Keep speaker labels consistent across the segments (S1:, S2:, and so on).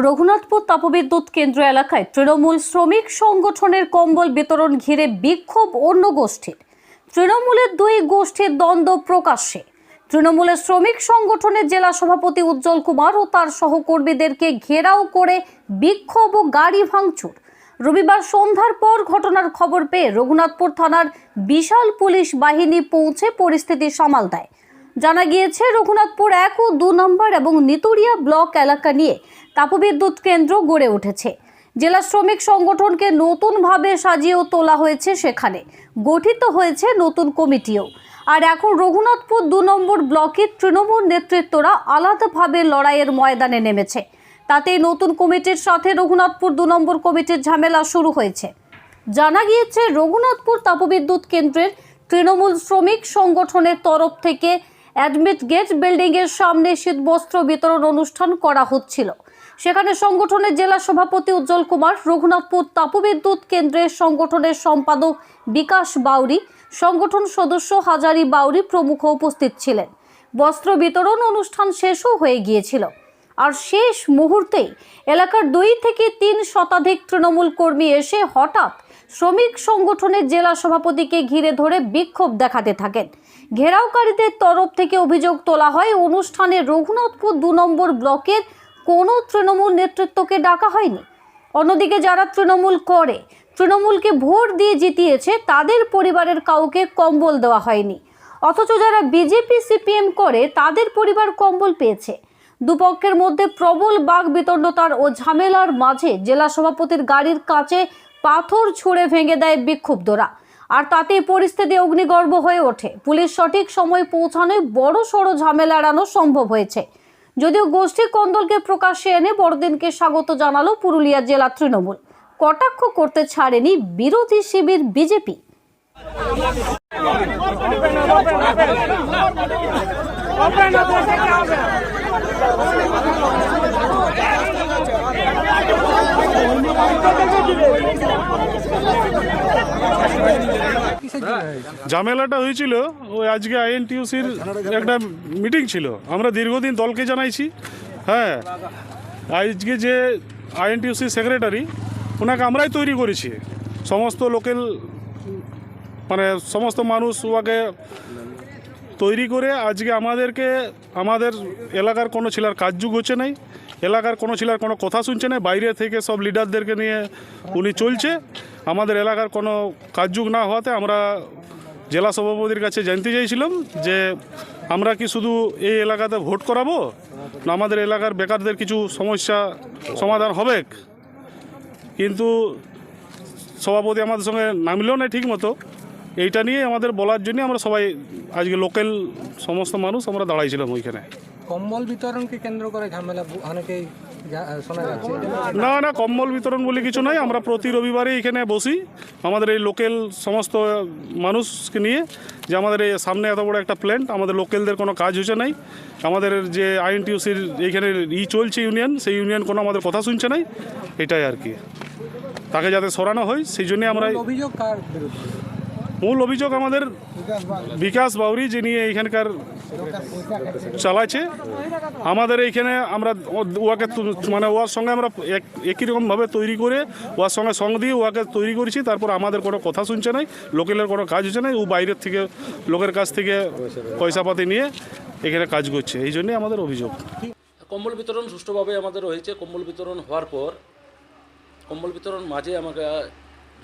S1: রঘুনাথপুর তাপবিদ্যুৎ কেন্দ্র এলাকায় তৃণমূল শ্রমিক সংগঠনের কম্বল বিতরণ ঘিরে বিক্ষোভ অন্য গোষ্ঠীর। তৃণমূলের দুই গোষ্ঠীর দ্বন্দ্ব প্রকাশ্যে। তৃণমূলের শ্রমিক সংগঠনের জেলা সভাপতি উজ্জ্বল কুমার ও তার সহকর্মীদেরকে ঘেরাও করে বিক্ষোভ ও গাড়ি ভাঙচুর। রবিবার সন্ধ্যার পর ঘটনার খবর পেয়ে রঘুনাথপুর থানার বিশাল পুলিশ বাহিনী পৌঁছে পরিস্থিতি সামাল দেয়। জানা গিয়েছে, রঘুনাথপুর 1 ও 2 নম্বর এবং নিতুড়িয়া ব্লক এলাকা নিয়ে তাপবিদ্যুৎ কেন্দ্র গড়ে উঠেছে। জেলা শ্রমিক সংগঠনকে নতুনভাবে সাজিয়েও তোলা হয়েছে, সেখানে গঠিত হয়েছে নতুন কমিটিও। আর এখন রঘুনাথপুর 2 নম্বর ব্লকের তৃণমূল নেতৃত্বরা আলাদাভাবে লড়াইয়ের ময়দানে নেমেছে। তাতেই নতুন কমিটির সাথে রঘুনাথপুর 2 নম্বর কমিটির ঝামেলা শুরু হয়েছে। জানা গিয়েছে, রঘুনাথপুর তাপবিদ্যুৎ কেন্দ্রের তৃণমূল শ্রমিক সংগঠনের তরফ থেকে অ্যাডমিট গেট বিল্ডিং এর সামনে শীতবস্ত্র বিতরণ অনুষ্ঠান করা হচ্ছিল। সেখানে সংগঠনের জেলা সভাপতি উজ্জ্বল কুমার, রঘুনাথপুর তাপবিদ্যুৎ কেন্দ্রের সংগঠনের সম্পাদক বিকাশ বাউরি, সংগঠন সদস্য হাজারি বাউরি প্রমুখ উপস্থিত ছিলেন। বস্ত্র বিতরণ অনুষ্ঠান শেষও হয়ে গিয়েছিল। আর শেষ মুহূর্তেই এলাকার 2 থেকে 3 শতাধিক তৃণমূল কর্মী এসে হঠাৎ শ্রমিক সংগঠনের জেলা সভাপতিকে ঘিরে ধরে বিক্ষোভ দেখাতে থাকেন। ঘেরাওকারীদের তরফ থেকে অভিযোগ তোলা হয়, অনুষ্ঠানে রঘুনাথপুর 2 নম্বর ব্লকের কোনো তৃণমূল নেতৃত্বকে ডাকা হয়নি। অন্যদিকে যারা তৃণমূল করে, তৃণমূলকে ভোট দিয়ে জিতিয়েছে, তাদের পরিবারের কাউকে কম্বল দেওয়া হয়নি। অথচ যারা বিজেপি সিপিএম করে, তাদের পরিবার কম্বল পেয়েছে। দুপক্ষের মধ্যে প্রবল বাক বিতণ্ডতার ও ঝামেলার মাঝে জেলা সভাপতির গাড়ির কাঁচে পাথর ছুঁড়ে ভেঙে দেয় বিক্ষুব্ধরা। আর তাতেই পরিস্থিতি অগ্নিগর্ভ হয়ে ওঠে। পুলিশ সঠিক সময় পৌঁছানোয় বড় সড়ো ঝামেলা এড়ানো সম্ভব হয়েছে। যদিও গোষ্ঠী কন্দলকে প্রকাশ্যে এনে বড়দিনকে স্বাগত জানালো পুরুলিয়া জেলা তৃণমূল। কটাক্ষ করতে ছাড়েনি বিরোধী শিবির বিজেপি।
S2: ঝামেলাটা হয়েছিল ওই আজকে আইএনটিইউসির একটা মিটিং ছিল। আমরা দীর্ঘদিন দলকে জানাইছি, হ্যাঁ, আজকে যে আইএনটিইউসি সেক্রেটারি, ওনাকে আমরাই তৈরি করেছি। সমস্ত লোকাল মানে সমস্ত মানুষ ওকে তৈরি করে আজকে আমাদের এলাকার কোনো ছেলের কাজযুগ হচ্ছে নাই, এলাকার কোনো ছেলের কোনো কথা শুনছে না। বাইরে থেকে সব লিডারদেরকে নিয়ে উনি চলছে। আমাদের এলাকার কোনো কাজযুগ না হওয়াতে আমরা জেলা সভাপতির কাছে জানতে চাইছিলাম যে আমরা কি শুধু এই এলাকাতে ভোট করাবো, না আমাদের এলাকার বেকারদের কিছু সমস্যা সমাধান হবে। কিন্তু সভাপতি আমাদের সঙ্গে নামলেও না ঠিক মতো। এইটা নিয়ে আমাদের বলার জন্য আমরা সবাই আজকে লোকাল সমস্ত মানুষ আমরা দাঁড়াইছিলাম ওইখানে।
S3: কম্বল বিতরণকে কেন্দ্র করে ঝামেলা অনেকেই শোনা যাচ্ছে।
S2: না, কম্বল বিতরণ বলে কিছু নয়। আমরা প্রতি রবিবারে এখানে বসি আমাদের এই লোকাল সমস্ত মানুষকে নিয়ে, যে আমাদের এই সামনে এত বড় একটা প্ল্যান্ট, আমাদের লোকালদের কোনো কাজ হচ্ছে নাই। আমাদের যে আইএনটিইউসির এইখানে চলছে ইউনিয়ন, সেই ইউনিয়ন কোনো আমাদের কথা শুনছে নাই। এটাই আর কি, তাকে যাতে সরানো হয় সেই জন্যে আমরা।
S3: অভিযোগ কার বিরুদ্ধে?
S2: মূল অভিযোগ আমাদের বিকাশ বাউরি, যিনি এইখানকার চালাচ্ছে। আমাদের এইখানে আমরা ওয়াকে মানে ওয়ার সঙ্গে আমরা একই রকমভাবে তৈরি করে ওয়ার সঙ্গে সঙ্গ দিয়ে ওয়াকে তৈরি করেছি। তারপর আমাদের কোনো কথা শুনছে নাই, লোকালের কোনো কাজ হচ্ছে না। ও বাইরের থেকে লোকের কাছ থেকে পয়সাপাতি নিয়ে এখানে কাজ করছে, এই জন্যই আমাদের অভিযোগ।
S4: কম্বল বিতরণ সুষ্ঠুভাবে আমাদের হয়েছে। কম্বল বিতরণ হওয়ার পর কম্বল বিতরণ মাঝে আমাকে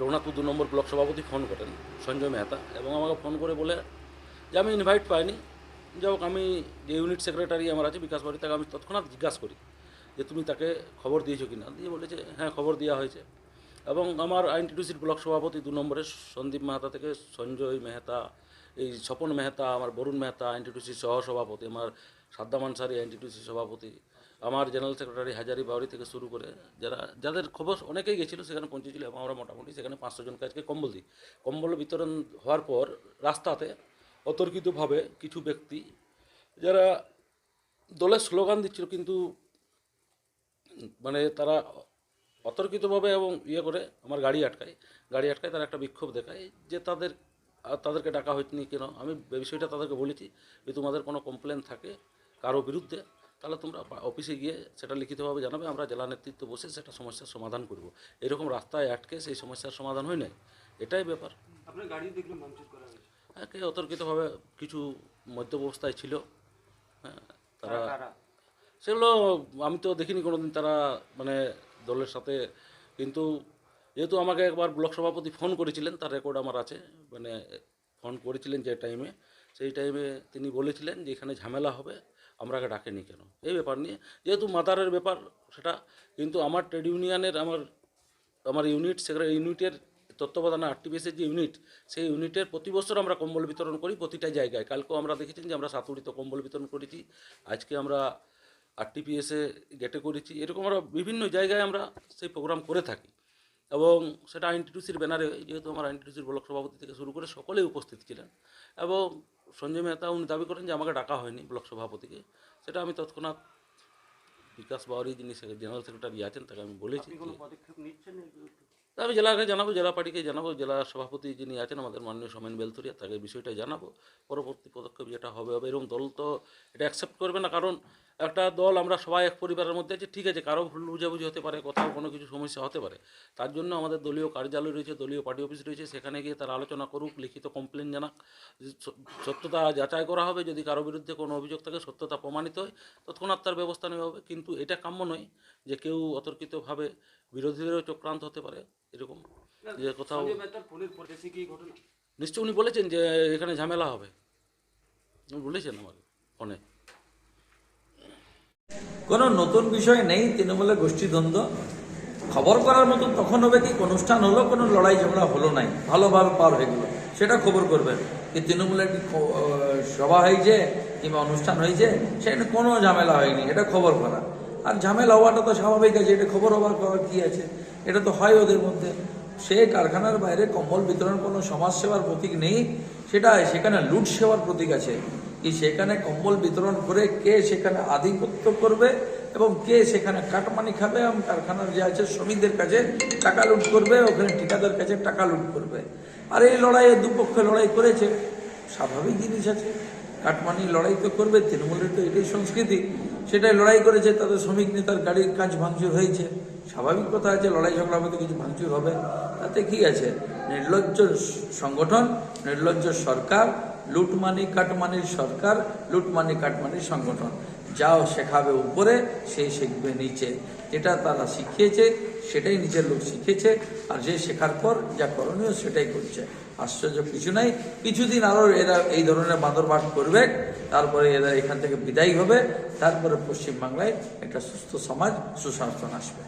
S4: রঘুনাথপুর 2 নম্বর ব্লক সভাপতি ফোন করেন সঞ্জয় মেহতা, এবং আমাকে ফোন করে বলে যে আমি ইনভাইট পাইনি। যাই হোক, আমি যে ইউনিট সেক্রেটারি আমার আছে বিকাশ বাড়ি, তাকে আমি তৎক্ষণাৎ জিজ্ঞাসা করি যে তুমি তাকে খবর দিয়েছো কিনা। দিয়ে বলেছে হ্যাঁ, খবর দেওয়া হয়েছে। এবং আমার আইএনটিইউসির ব্লক সভাপতি 2 নম্বরের সন্দীপ মেহতা থেকে সঞ্জয় মেহতা, এই স্বপন মেহতা, আমার বরুণ মেহতা আইএনটিইউসির সহসভাপতি, আমার সাদ্দাম আনসারি আইএনটিইউসির সভাপতি, আমার জেনারেল সেক্রেটারি হাজারি বাউরি থেকে শুরু করে যাদের খবর অনেকেই গেছিলো সেখানে পৌঁছেছিল। এবং আমরা মোটামুটি সেখানে 500 জনকে আজকে কম্বল দিই। কম্বল বিতরণ হওয়ার পর রাস্তাতে অতর্কিতভাবে কিছু ব্যক্তি যারা দলের স্লোগান দিচ্ছিল, কিন্তু মানে তারা অতর্কিতভাবে এবং করে আমার গাড়ি আটকায় তারা একটা বিক্ষোভ দেখায় যে তাদেরকে ডাকা হয়নি কেন। আমি বিষয়টা তাদেরকে বলেছি যে তোমাদের কোনো কমপ্লেন থাকে কারো বিরুদ্ধে, তাহলে তোমরা অফিসে গিয়ে সেটা লিখিতভাবে জানাবে, আমরা জেলা নেতৃত্ব বসে সেটা সমস্যার সমাধান করব। এরকম রাস্তায় আটকে সেই সমস্যার সমাধান হয় নাই, এটাই ব্যাপার।
S5: আপনার গাড়ি দেখলে ভাঙচুর করা হয়েছে,
S4: একে অতর্কিতভাবে কিছু মধ্য অবস্থায় ছিল, হ্যাঁ, তারা সেগুলো আমি তো দেখিনি কোনোদিন তারা মানে দলের সাথে, কিন্তু যেহেতু আমাকে একবার ব্লক সভাপতি ফোন করেছিলেন, তার রেকর্ড আমার আছে, মানে ফোন করেছিলেন যে টাইমে, সেই টাইমে তিনি বলেছিলেন যে এখানে ঝামেলা হবে, আমরাকে ডাকেনি কেন, এই ব্যাপার নিয়ে, যেহেতু মাদারের ব্যাপার সেটা। কিন্তু আমার ট্রেড ইউনিয়নের আমার ইউনিটের তত্ত্বাবধানে আরটিপিএসের যে ইউনিট, সেই ইউনিটের প্রতি বছর আমরা কম্বল বিতরণ করি প্রতিটা জায়গায়। কালকেও আমরা দেখেছেন যে আমরা সাতুড়িতে কম্বল বিতরণ করেছি, আজকে আমরা আরটিপিএসে গেটে করেছি, এরকম আমরা বিভিন্ন জায়গায় আমরা সেই প্রোগ্রাম করে থাকি। এবং সেটা আইএনটিটিউসির ব্যানারে, যেহেতু আমার আইএনটিটিউসির ব্লক সভাপতি থেকে শুরু করে সকলেই উপস্থিত ছিলেন। এবং সঞ্জয় মেহতা উনি দাবি করেন যে আমাকে ডাকা হয়নি ব্লক সভাপতিকে, সেটা আমি তৎক্ষণাৎ বিকাশ বাউরি যিনি জেনারেল সেক্রেটারি আছেন তাকে আমি বলেছি।
S5: কোনো পদক্ষেপ নিচ্ছেন এর বিরুদ্ধে?
S4: আমি জেলাকে জানাবো, জেলা পার্টিকে জানাবো, জেলা সভাপতি যিনি আছেন আমাদের মাননীয় সোমেন বেলতুরিয়া, তাকে বিষয়টা জানাবো। পরবর্তী পদক্ষেপ যেটা হবে হবে। এরকম দল তো এটা অ্যাকসেপ্ট করবে না, কারণ একটা দল আমরা সবাই এক পরিবারের মধ্যে আছে, ঠিক আছে, কারো ভুল বুঝাবুঝি হতে পারে, কোথাও কোনো কিছু সমস্যা হতে পারে, তার জন্য আমাদের দলীয় কার্যালয় রয়েছে, দলীয় পার্টি অফিস রয়েছে, সেখানে গিয়ে তারা আলোচনা করুক, লিখিত কমপ্লেন জানাক, সত্যতা যাচাই করা হবে, যদি কারো বিরুদ্ধে কোনো অভিযোগ থাকে সত্যতা প্রমাণিত হয় তৎক্ষণাৎ তার ব্যবস্থা নেওয়া হবে। কিন্তু এটা কাম্য নয় যে কেউ অতর্কিতভাবে বিরোধীদেরও চক্রান্ত হতে পারে এরকম, যে কোথাও
S5: সঞ্জয় মেহতার ফোনের পরিচয় কি ঘটনা?
S4: নিশ্চয় উনি বলেছেন যে এখানে ঝামেলা হবে, উনি বলেছেন আমাকে ফোনে।
S6: কোনো নতুন বিষয় নেই তৃণমূলের গোষ্ঠীদ্বন্দ্ব। খবর করার মতো তখন হবে কি অনুষ্ঠান হলো, কোনো লড়াই ঝগড়া হলো নাই, ভালোভাবে পার হয়ে গেল, সেটা খবর করবেন। কি তৃণমূলের কি সভা হয়েছে কিংবা অনুষ্ঠান হয়েছে, সেখানে কোনো ঝামেলা হয়নি, এটা খবর করা। আর ঝামেলা হওয়াটা তো স্বাভাবিক আছে, এটা খবর হওয়ার করার কী আছে, এটা তো হয় ওদের মধ্যে। সে কারখানার বাইরে কম্বল বিতরণ কোনো সমাজসেবার প্রতীক নেই, সেটা সেখানে লুট সেবার প্রতীক আছে। কি সেখানে কম্বল বিতরণ করে কে সেখানে আধিপত্য করবে এবং কে সেখানে কাটমানি খাবে এবং কারখানার যে আছে শ্রমিকদের কাছে টাকা লুট করবে, ওখানে ঠিকাদার কাছে টাকা লুট করবে। আর এই লড়াইয়ে দুপক্ষে লড়াই করেছে, স্বাভাবিক জিনিস আছে, কাটমানি লড়াই তো করবে, তৃণমূলের তো এটাই সংস্কৃতি, সেটাই লড়াই করেছে। তাদের শ্রমিক নেতার গাড়ির কাজ ভাঙচুর হয়েছে, স্বাভাবিক কথা আছে, লড়াই ঝগড়ার মধ্যে কিছু ভাঙচুর হবে, তাতে কি আছে। নির্লজ্জ সংগঠন, নির্লজ্জ সরকার, লুটমানি কাটমানির সরকার, লুটমানি কাটমানির সংগঠন। যাও শেখাবে উপরে, সেই শিখবে নিচে। যেটা তারা শিখিয়েছে সেটাই নিচের লোক শিখেছে, আর যে শেখার পর যা করণীয় সেটাই করছে। আশ্চর্য কিছু নাই, কিছুদিন আরও এরা এই ধরনের বাঁদরবাট করবে, তারপরে এরা এখান থেকে বিদায়ী হবে, তারপরে পশ্চিমবাংলায় একটা সুস্থ সমাজ, সুশাসন আসবে।